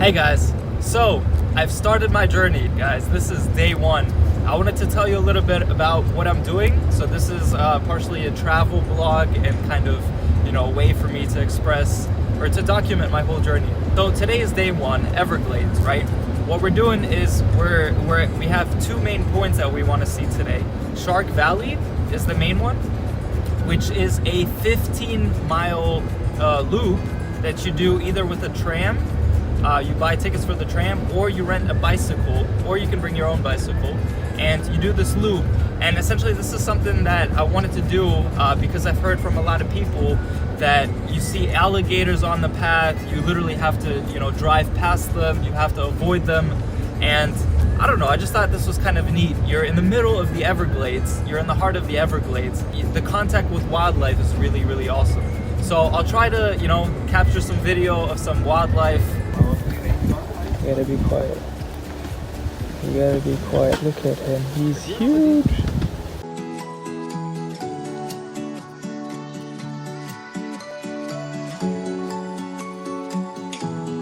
Hey guys, so I've started my journey, guys. This is day one. I wanted to tell you a little bit about what I'm doing. So this is partially a travel blog and kind of, a way for me to express or to document my whole journey. So today is day one, Everglades, right? What we're doing is we have two main points that we want to see today. Shark Valley is the main one, which is a 15-mile loop that you do either with a tram. You buy tickets for the tram, or you rent a bicycle, or you can bring your own bicycle, and you do this loop. And essentially this is something that I wanted to do because I've heard from a lot of people that you see alligators on the path, you literally have to drive past them, you have to avoid them, and I don't know, I just thought this was kind of neat. You're in the middle of the Everglades, you're in the heart of the Everglades. The contact with wildlife is really, really awesome. So I'll try to, capture some video of some wildlife. You gotta be quiet. You gotta be quiet. Look at him. He's huge.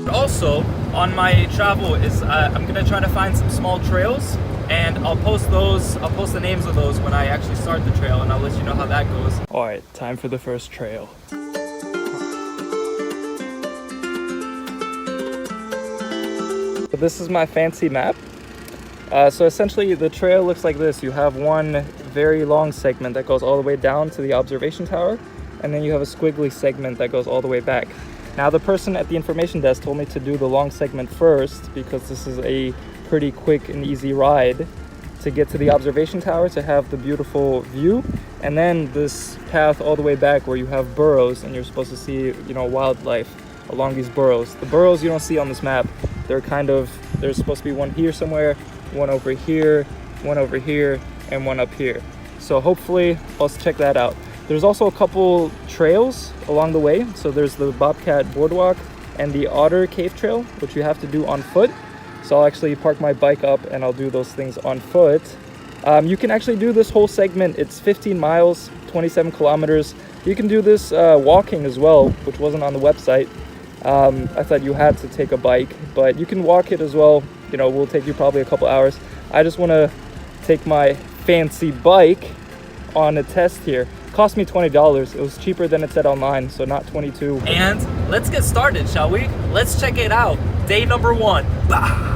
Also, on my travel is I'm gonna try to find some small trails, and I'll post those. I'll post the names of those when I actually start the trail, and I'll let you know how that goes. All right, time for the first trail. So this is my fancy map. So essentially the trail looks like this. You have one very long segment that goes all the way down to the observation tower, and then you have a squiggly segment that goes all the way back. Now the person at the information desk told me to do the long segment first because this is a pretty quick and easy ride to get to the observation tower to have the beautiful view, and then this path all the way back where you have burrows and you're supposed to see wildlife along these burrows. The burrows you don't see on this map. There's supposed to be one here somewhere, one over here, one over here, and one up here. So hopefully I'll check that out. There's also a couple trails along the way. So there's the Bobcat Boardwalk and the Otter Cave Trail, which you have to do on foot. So I'll actually park my bike up and I'll do those things on foot. You can actually do this whole segment. It's 15 miles, 27 kilometers. You can do this walking as well, which wasn't on the website. I thought you had to take a bike, but you can walk it as well. Will take you probably a couple hours. I just want to take my fancy bike on a test here. Cost me $20. It was cheaper than it said online, so not $22. And let's get started, shall we? Let's check it out. Day number one. Bah!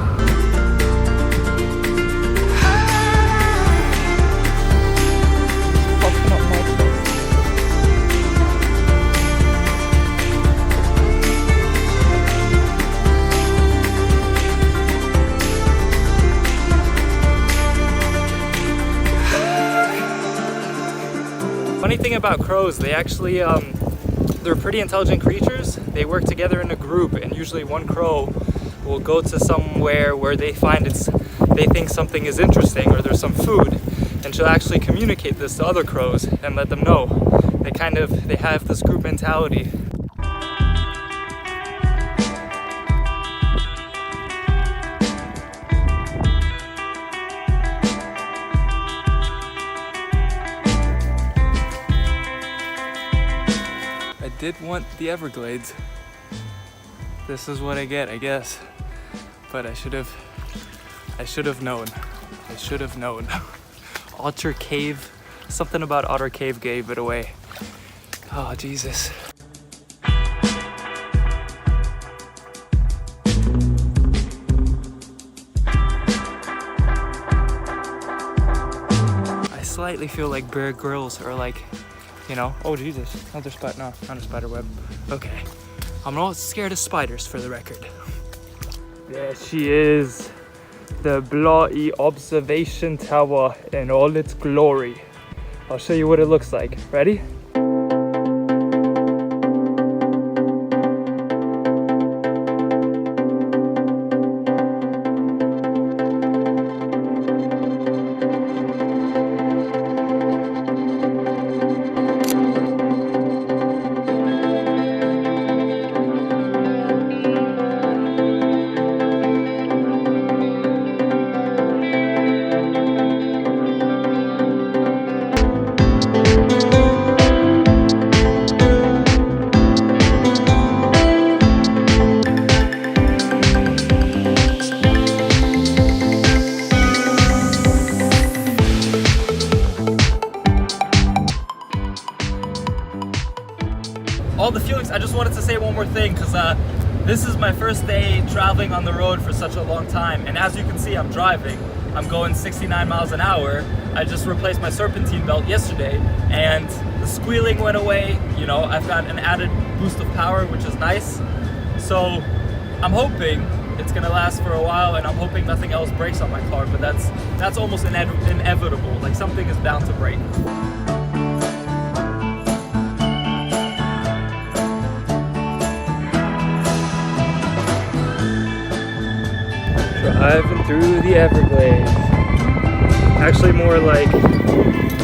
Funny thing about crows, they actually, they're pretty intelligent creatures. They work together in a group, and usually one crow will go to somewhere where they think something is interesting or there's some food, and she'll actually communicate this to other crows and let them know. They have this group mentality. I did want the Everglades. This is what I get, I guess. But I should have known. I should have known. Otter Cave, something about Otter Cave gave it away. Oh, Jesus. I slightly feel like Bear Grylls are like, oh Jesus, another spider, no, not a spider web. Okay, I'm not scared of spiders, for the record. There she is, the Bloody Observation Tower in all its glory. I'll show you what it looks like. Ready? all the feelings. I just wanted to say one more thing because this is my first day traveling on the road for such a long time, and as you can see, I'm driving. I'm going 69 miles an hour. I just replaced my serpentine belt yesterday, and the squealing went away. You know, I've got an added boost of power, which is nice. So I'm hoping it's gonna last for a while, and I'm hoping nothing else breaks on my car, but that's almost inevitable. Like, something is bound to break. Driving through the Everglades. Actually more like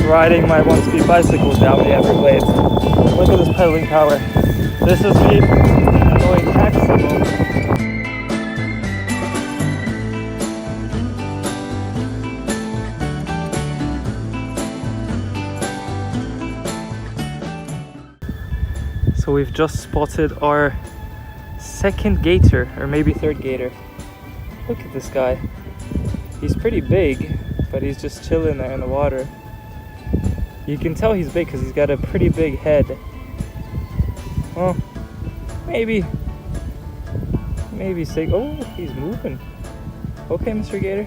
riding my one-speed bicycle down the Everglades. Look at this pedaling power. This is me going maximum. So we've just spotted our second gator, or maybe third gator. Look at this guy. He's pretty big, but he's just chilling there in the water. You can tell he's big because he's got a pretty big head. Well, maybe say, oh, he's moving. Okay, Mr. Gator.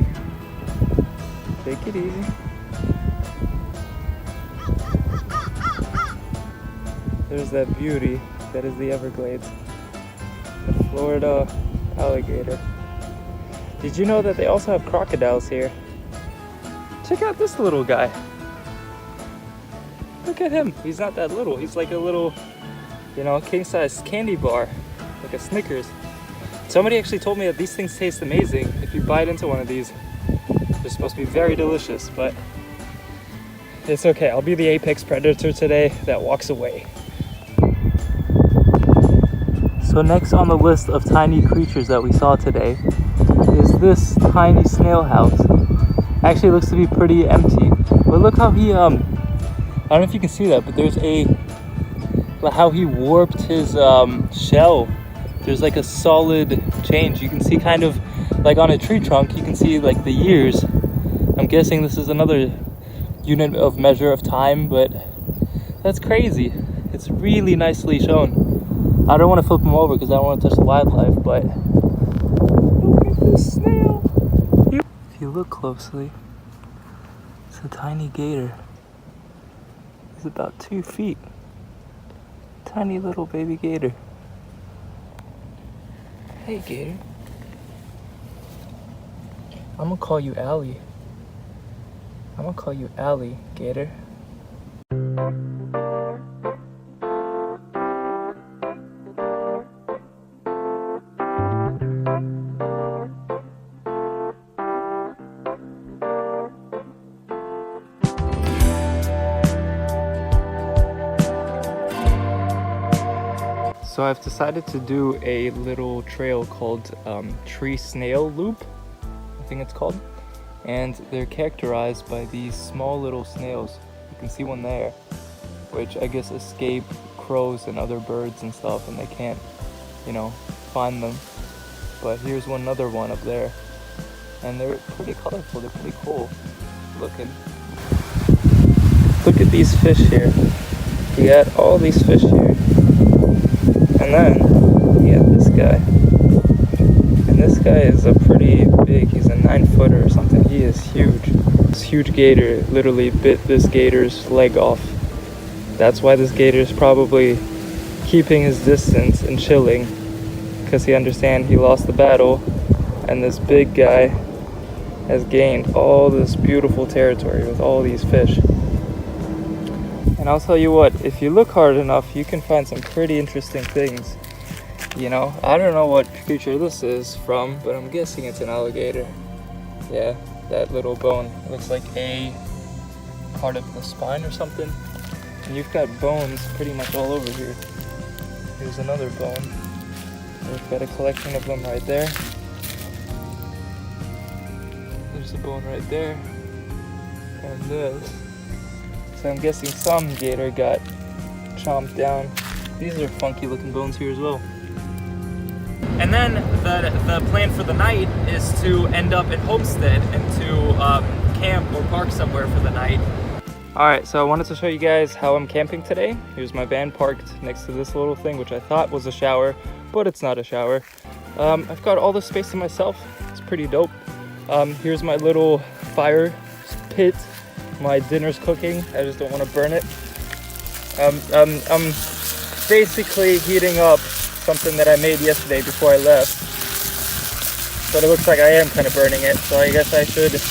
Take it easy. There's that beauty that is the Everglades. The Florida alligator. Did you know that they also have crocodiles here? Check out this little guy. Look at him. He's not that little. He's like a little, you know, king-size candy bar, like a Snickers. Somebody actually told me that these things taste amazing. If you bite into one of these, they're supposed to be very delicious, but it's okay. I'll be the apex predator today that walks away. So next on the list of tiny creatures that we saw today is this tiny snail house. Actually, it looks to be pretty empty, but look how he I don't know if you can see that, but there's how he warped his shell. There's like a solid change. You can see kind of like on a tree trunk, you can see like the years. I'm guessing this is another unit of measure of time, but that's crazy. It's really nicely shown. I don't want to flip him over because I don't want to touch the wildlife, but look at this snail. If you look closely, it's a tiny gator. He's about 2 feet. Tiny little baby gator. Hey, gator. I'm gonna call you Allie. I'm gonna call you Allie, gator. So I've decided to do a little trail called Tree Snail Loop, I think it's called. And they're characterized by these small little snails. You can see one there, which I guess escape crows and other birds and stuff, and they can't, you know, find them. But here's another one up there. And they're pretty colorful, they're pretty cool looking. Look at these fish here. You got all these fish here. And then you got this guy. And this guy is a pretty big, he's a 9-footer or something. He is huge. This huge gator literally bit this gator's leg off. That's why this gator is probably keeping his distance and chilling, because he understands he lost the battle, and this big guy has gained all this beautiful territory with all these fish. And I'll tell you what, if you look hard enough, you can find some pretty interesting things. You know, I don't know what creature this is from, but I'm guessing it's an alligator. Yeah, that little bone. It looks like a part of the spine or something. And you've got bones pretty much all over here. Here's another bone. We've got a collection of them right there. There's a bone right there. And this. So I'm guessing some gator got chomped down. These are funky looking bones here as well. And then the plan for the night is to end up in Homestead and to camp or park somewhere for the night. Alright, so I wanted to show you guys how I'm camping today. Here's my van parked next to this little thing, which I thought was a shower, but it's not a shower. I've got all the space to myself. It's pretty dope. Here's my little fire pit. My dinner's cooking. I just don't want to burn it. I'm basically heating up something that I made yesterday before I left. But it looks like I am kind of burning it, so I guess I should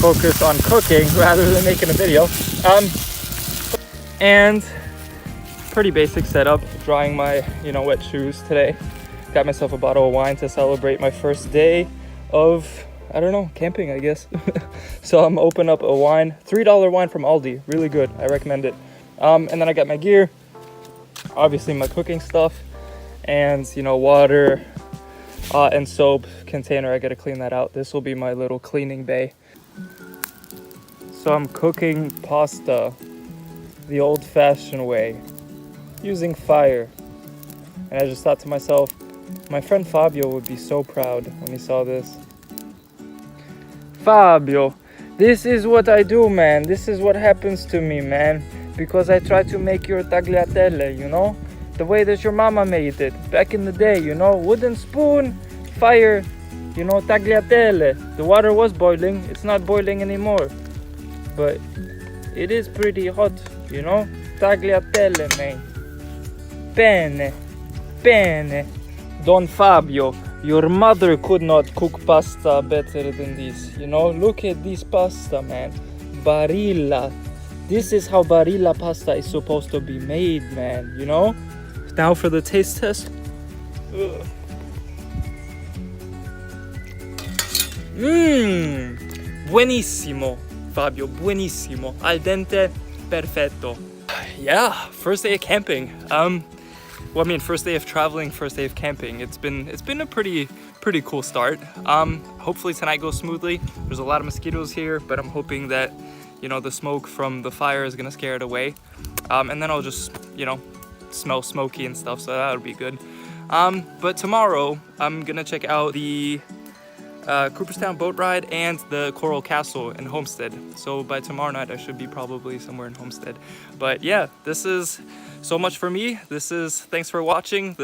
focus on cooking rather than making a video. And pretty basic setup, drying my wet shoes today. Got myself a bottle of wine to celebrate my first day of, I don't know, camping, I guess. So I'm opening up a wine, $3 wine from Aldi, really good, I recommend it. And then I got my gear, obviously my cooking stuff, and water and soap container. I gotta clean that out. This will be my little cleaning bay. So I'm cooking pasta the old-fashioned way, using fire. And I just thought to myself, my friend Fabio would be so proud when he saw this. Fabio, this is what I do, man. This is what happens to me, man. Because I try to make your tagliatelle, the way that your mama made it back in the day, wooden spoon, fire, tagliatelle. The water was boiling, it's not boiling anymore, but it is pretty hot, tagliatelle, man. Bene. Don Fabio, your mother could not cook pasta better than this, look at this pasta, man. Barilla. This is how Barilla pasta is supposed to be made, man, Now for the taste test. Buenissimo, Fabio, buenissimo. Al dente, perfetto. Yeah, first day of camping. First day of traveling, first day of camping. It's been a pretty cool start. Hopefully tonight goes smoothly. There's a lot of mosquitoes here, but I'm hoping that the smoke from the fire is gonna scare it away. And then I'll just smell smoky and stuff, so that'll be good. But tomorrow I'm gonna check out the Cooperstown boat ride and the Coral Castle in Homestead. So by tomorrow night I should be probably somewhere in Homestead. But yeah, this is so much for me. Thanks for watching.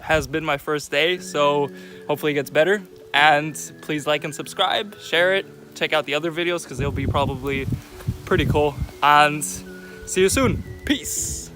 Has been my first day, so hopefully it gets better. And please like and subscribe, share it, check out the other videos because they'll be probably pretty cool. And see you soon. Peace.